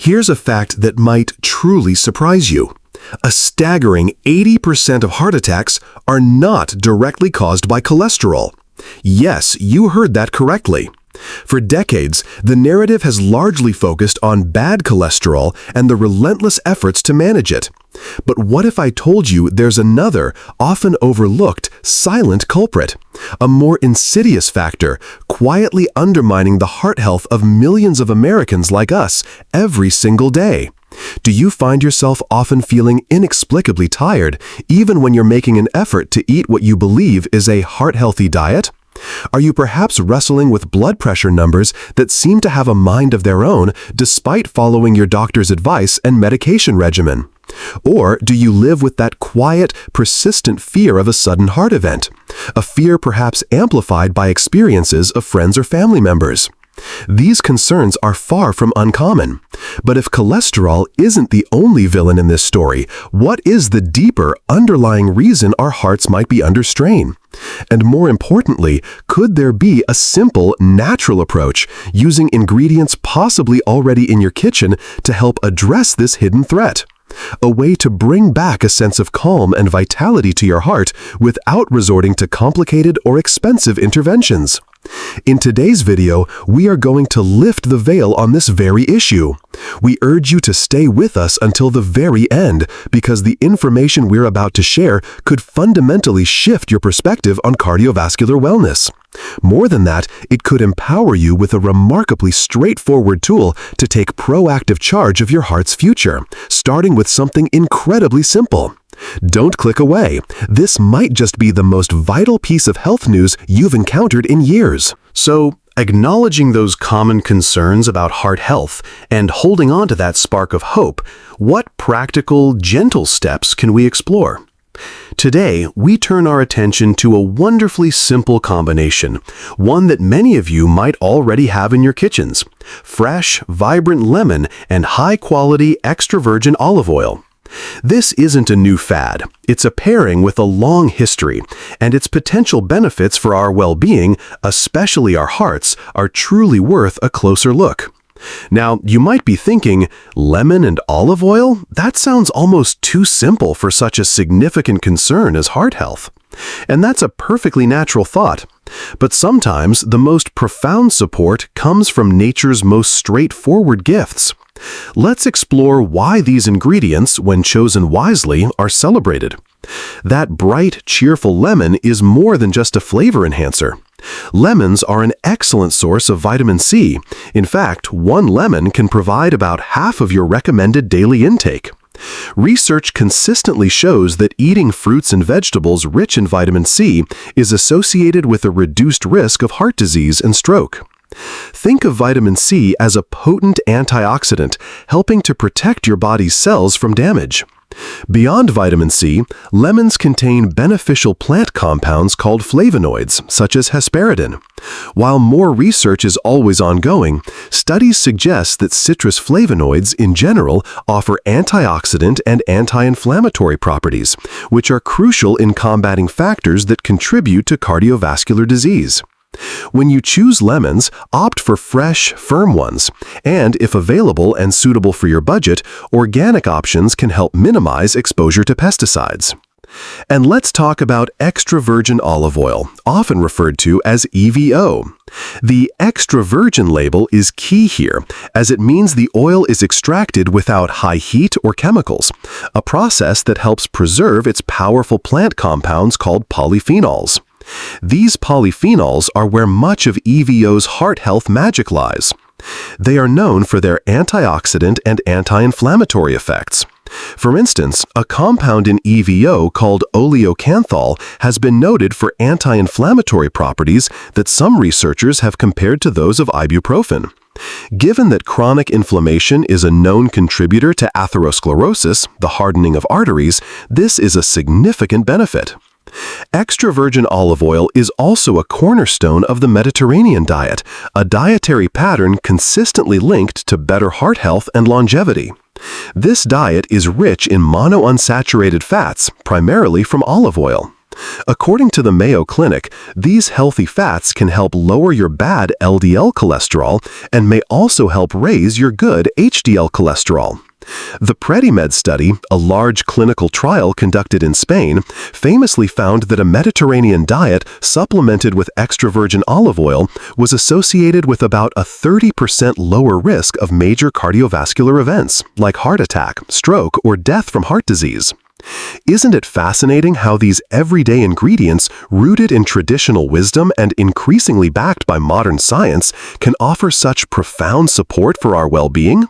Here's a fact that might truly surprise you. A staggering 80% of heart attacks are not directly caused by cholesterol. Yes, you heard that correctly. For decades, the narrative has largely focused on bad cholesterol and the relentless efforts to manage it. But what if I told you there's another, often overlooked, silent culprit? A more insidious factor, quietly undermining the heart health of millions of Americans like us every single day. Do you find yourself often feeling inexplicably tired, even when you're making an effort to eat what you believe is a heart-healthy diet? Are you perhaps wrestling with blood pressure numbers that seem to have a mind of their own despite following your doctor's advice and medication regimen? Or do you live with that quiet, persistent fear of a sudden heart event? A fear perhaps amplified by experiences of friends or family members. These concerns are far from uncommon. But if cholesterol isn't the only villain in this story, what is the deeper, underlying reason our hearts might be under strain? And more importantly, could there be a simple, natural approach using ingredients possibly already in your kitchen to help address this hidden threat? A way to bring back a sense of calm and vitality to your heart without resorting to complicated or expensive interventions. In today's video, we are going to lift the veil on this very issue. We urge you to stay with us until the very end, because the information we're about to share could fundamentally shift your perspective on cardiovascular wellness. More than that, it could empower you with a remarkably straightforward tool to take proactive charge of your heart's future, starting with something incredibly simple. Don't click away. This might just be the most vital piece of health news you've encountered in years. So, acknowledging those common concerns about heart health and holding on to that spark of hope, what practical, gentle steps can we explore? Today, we turn our attention to a wonderfully simple combination, one that many of you might already have in your kitchens: fresh, vibrant lemon and high-quality extra virgin olive oil. This isn't a new fad. It's a pairing with a long history, and its potential benefits for our well-being, especially our hearts, are truly worth a closer look. Now, you might be thinking, lemon and olive oil? That sounds almost too simple for such a significant concern as heart health. And that's a perfectly natural thought. But sometimes the most profound support comes from nature's most straightforward gifts. Let's explore why these ingredients, when chosen wisely, are celebrated. That bright, cheerful lemon is more than just a flavor enhancer. Lemons are an excellent source of vitamin C. In fact, one lemon can provide about half of your recommended daily intake. Research consistently shows that eating fruits and vegetables rich in vitamin C is associated with a reduced risk of heart disease and stroke. Think of vitamin C as a potent antioxidant, helping to protect your body's cells from damage. Beyond vitamin C, lemons contain beneficial plant compounds called flavonoids, such as hesperidin. While more research is always ongoing, studies suggest that citrus flavonoids in general offer antioxidant and anti-inflammatory properties, which are crucial in combating factors that contribute to cardiovascular disease. When you choose lemons, opt for fresh, firm ones. And if available and suitable for your budget, organic options can help minimize exposure to pesticides. And let's talk about extra virgin olive oil, often referred to as EVO. The extra virgin label is key here, as it means the oil is extracted without high heat or chemicals, a process that helps preserve its powerful plant compounds called polyphenols. These polyphenols are where much of EVO's heart health magic lies. They are known for their antioxidant and anti-inflammatory effects. For instance, a compound in EVO called oleocanthal has been noted for anti-inflammatory properties that some researchers have compared to those of ibuprofen. Given that chronic inflammation is a known contributor to atherosclerosis, the hardening of arteries, this is a significant benefit. Extra virgin olive oil is also a cornerstone of the Mediterranean diet, a dietary pattern consistently linked to better heart health and longevity. This diet is rich in monounsaturated fats, primarily from olive oil. According to the Mayo Clinic, these healthy fats can help lower your bad LDL cholesterol and may also help raise your good HDL cholesterol. The PREDIMED study, a large clinical trial conducted in Spain, famously found that a Mediterranean diet supplemented with extra virgin olive oil was associated with about a 30% lower risk of major cardiovascular events, like heart attack, stroke, or death from heart disease. Isn't it fascinating how these everyday ingredients, rooted in traditional wisdom and increasingly backed by modern science, can offer such profound support for our well-being?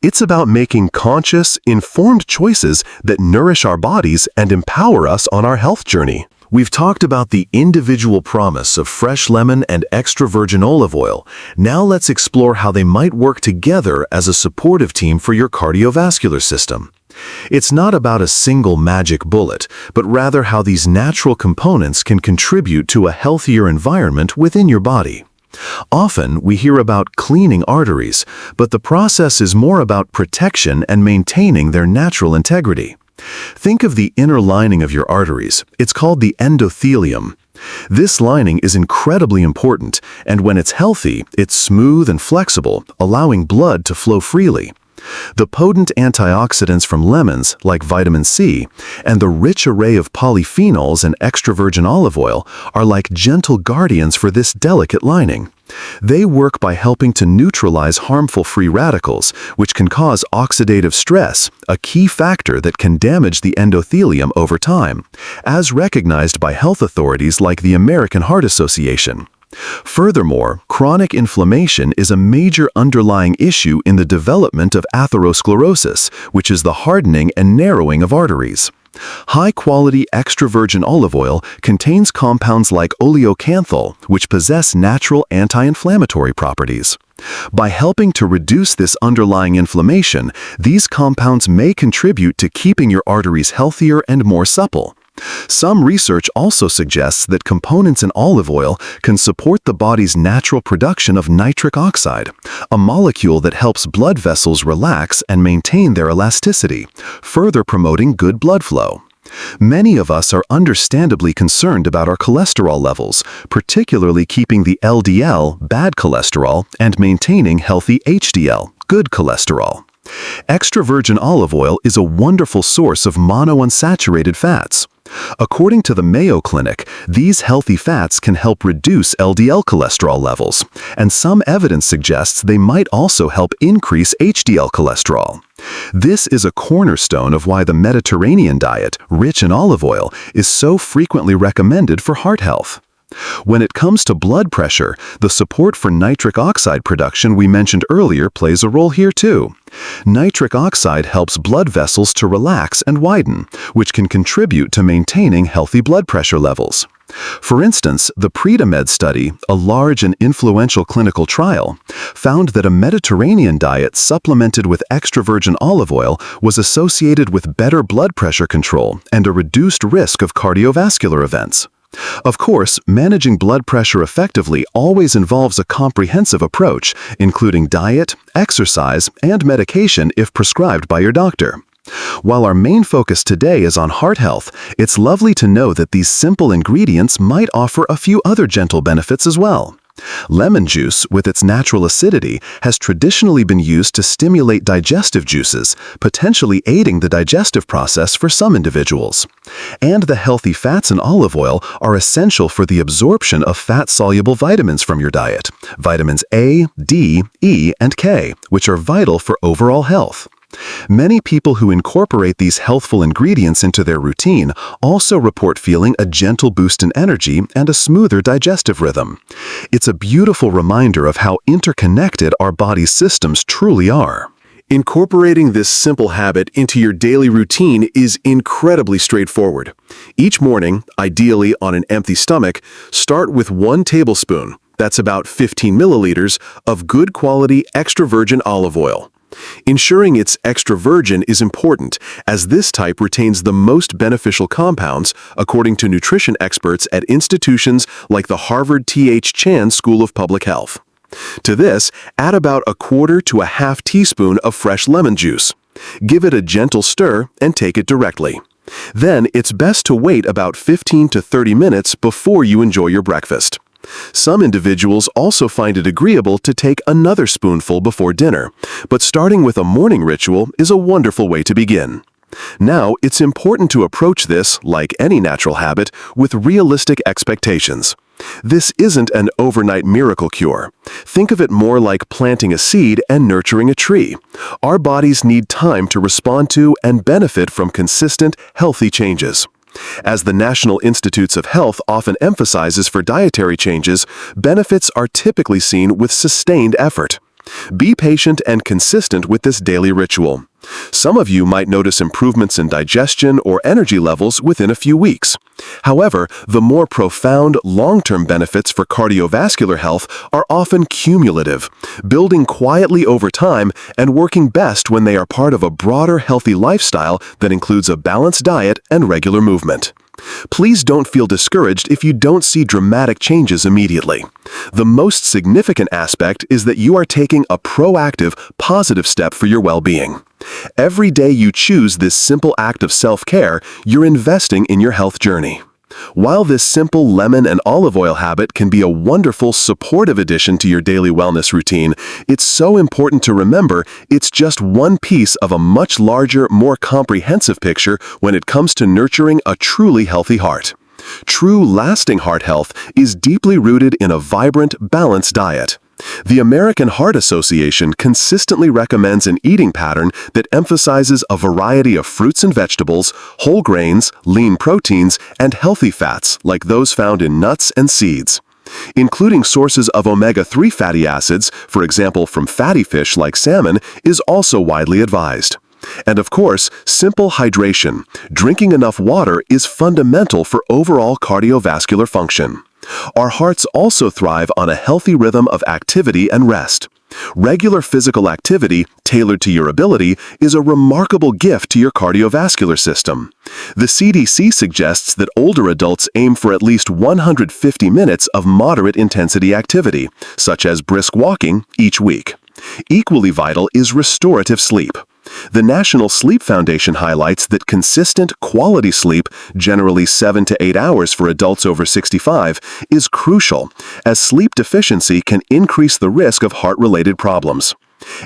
It's about making conscious, informed choices that nourish our bodies and empower us on our health journey. We've talked about the individual promise of fresh lemon and extra virgin olive oil. Now let's explore how they might work together as a supportive team for your cardiovascular system. It's not about a single magic bullet, but rather how these natural components can contribute to a healthier environment within your body. Often, we hear about cleaning arteries, but the process is more about protection and maintaining their natural integrity. Think of the inner lining of your arteries. It's called the endothelium. This lining is incredibly important, and when it's healthy, it's smooth and flexible, allowing blood to flow freely. The potent antioxidants from lemons, like vitamin C, and the rich array of polyphenols and extra virgin olive oil are like gentle guardians for this delicate lining. They work by helping to neutralize harmful free radicals, which can cause oxidative stress, a key factor that can damage the endothelium over time, as recognized by health authorities like the American Heart Association. Furthermore, chronic inflammation is a major underlying issue in the development of atherosclerosis, which is the hardening and narrowing of arteries. High-quality extra virgin olive oil contains compounds like oleocanthal, which possess natural anti-inflammatory properties. By helping to reduce this underlying inflammation, these compounds may contribute to keeping your arteries healthier and more supple. Some research also suggests that components in olive oil can support the body's natural production of nitric oxide, a molecule that helps blood vessels relax and maintain their elasticity, further promoting good blood flow. Many of us are understandably concerned about our cholesterol levels, particularly keeping the LDL, bad cholesterol, and maintaining healthy HDL, good cholesterol. Extra virgin olive oil is a wonderful source of monounsaturated fats. According to the Mayo Clinic, these healthy fats can help reduce LDL cholesterol levels, and some evidence suggests they might also help increase HDL cholesterol. This is a cornerstone of why the Mediterranean diet, rich in olive oil, is so frequently recommended for heart health. When it comes to blood pressure, the support for nitric oxide production we mentioned earlier plays a role here too. Nitric oxide helps blood vessels to relax and widen, which can contribute to maintaining healthy blood pressure levels. For instance, the PREDIMED study, a large and influential clinical trial, found that a Mediterranean diet supplemented with extra virgin olive oil was associated with better blood pressure control and a reduced risk of cardiovascular events. Of course, managing blood pressure effectively always involves a comprehensive approach, including diet, exercise, and medication if prescribed by your doctor. While our main focus today is on heart health, it's lovely to know that these simple ingredients might offer a few other gentle benefits as well. Lemon juice, with its natural acidity, has traditionally been used to stimulate digestive juices, potentially aiding the digestive process for some individuals. And the healthy fats in olive oil are essential for the absorption of fat-soluble vitamins from your diet, vitamins A, D, E, and K, which are vital for overall health. Many people who incorporate these healthful ingredients into their routine also report feeling a gentle boost in energy and a smoother digestive rhythm. It's a beautiful reminder of how interconnected our body's systems truly are. Incorporating this simple habit into your daily routine is incredibly straightforward. Each morning, ideally on an empty stomach, start with 1 tablespoon, that's about 15 milliliters, of good quality extra virgin olive oil. Ensuring it's extra virgin is important, as this type retains the most beneficial compounds, according to nutrition experts at institutions like the Harvard T.H. Chan School of Public Health. To this, add about 1/4 to 1/2 teaspoon of fresh lemon juice. Give it a gentle stir and take it directly. Then it's best to wait about 15 to 30 minutes before you enjoy your breakfast. Some individuals also find it agreeable to take another spoonful before dinner, but starting with a morning ritual is a wonderful way to begin. Now, it's important to approach this, like any natural habit, with realistic expectations. This isn't an overnight miracle cure. Think of it more like planting a seed and nurturing a tree. Our bodies need time to respond to and benefit from consistent, healthy changes. As the National Institutes of Health often emphasizes for dietary changes, benefits are typically seen with sustained effort. Be patient and consistent with this daily ritual. Some of you might notice improvements in digestion or energy levels within a few weeks. However, the more profound, long-term benefits for cardiovascular health are often cumulative, building quietly over time and working best when they are part of a broader healthy lifestyle that includes a balanced diet and regular movement. Please don't feel discouraged if you don't see dramatic changes immediately. The most significant aspect is that you are taking a proactive, positive step for your well-being. Every day you choose this simple act of self-care, you're investing in your health journey. While this simple lemon and olive oil habit can be a wonderful, supportive addition to your daily wellness routine, it's so important to remember it's just one piece of a much larger, more comprehensive picture when it comes to nurturing a truly healthy heart. True, lasting heart health is deeply rooted in a vibrant, balanced diet. The American Heart Association consistently recommends an eating pattern that emphasizes a variety of fruits and vegetables, whole grains, lean proteins, and healthy fats like those found in nuts and seeds. Including sources of omega-3 fatty acids, for example from fatty fish like salmon, is also widely advised. And of course, simple hydration. Drinking enough water is fundamental for overall cardiovascular function. Our hearts also thrive on a healthy rhythm of activity and rest. Regular physical activity, tailored to your ability, is a remarkable gift to your cardiovascular system. The CDC suggests that older adults aim for at least 150 minutes of moderate intensity activity, such as brisk walking, each week. Equally vital is restorative sleep. The National Sleep Foundation highlights that consistent, quality sleep, generally 7 to 8 hours for adults over 65, is crucial, as sleep deficiency can increase the risk of heart-related problems.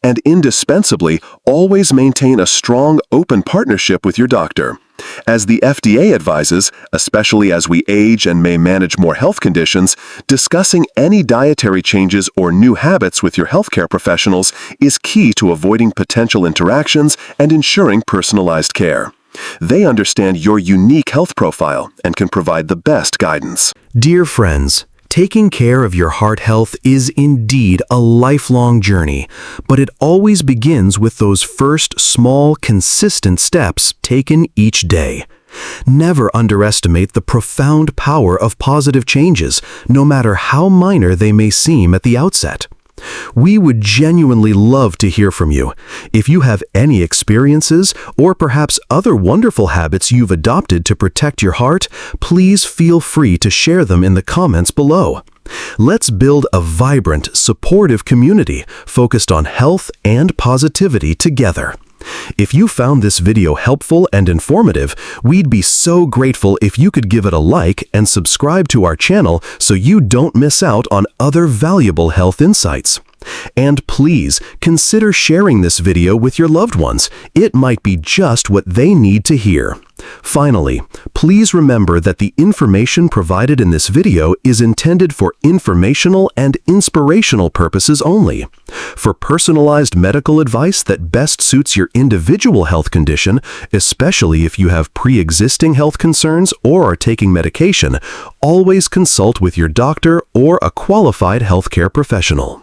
And indispensably, always maintain a strong, open partnership with your doctor. As the FDA advises, especially as we age and may manage more health conditions, discussing any dietary changes or new habits with your healthcare professionals is key to avoiding potential interactions and ensuring personalized care. They understand your unique health profile and can provide the best guidance. Dear friends, taking care of your heart health is indeed a lifelong journey, but it always begins with those first small, consistent steps taken each day. Never underestimate the profound power of positive changes, no matter how minor they may seem at the outset. We would genuinely love to hear from you. If you have any experiences or perhaps other wonderful habits you've adopted to protect your heart, please feel free to share them in the comments below. Let's build a vibrant, supportive community focused on health and positivity together. If you found this video helpful and informative, we'd be so grateful if you could give it a like and subscribe to our channel so you don't miss out on other valuable health insights. And please, consider sharing this video with your loved ones. It might be just what they need to hear. Finally, please remember that the information provided in this video is intended for informational and inspirational purposes only. For personalized medical advice that best suits your individual health condition, especially if you have pre-existing health concerns or are taking medication, always consult with your doctor or a qualified healthcare professional.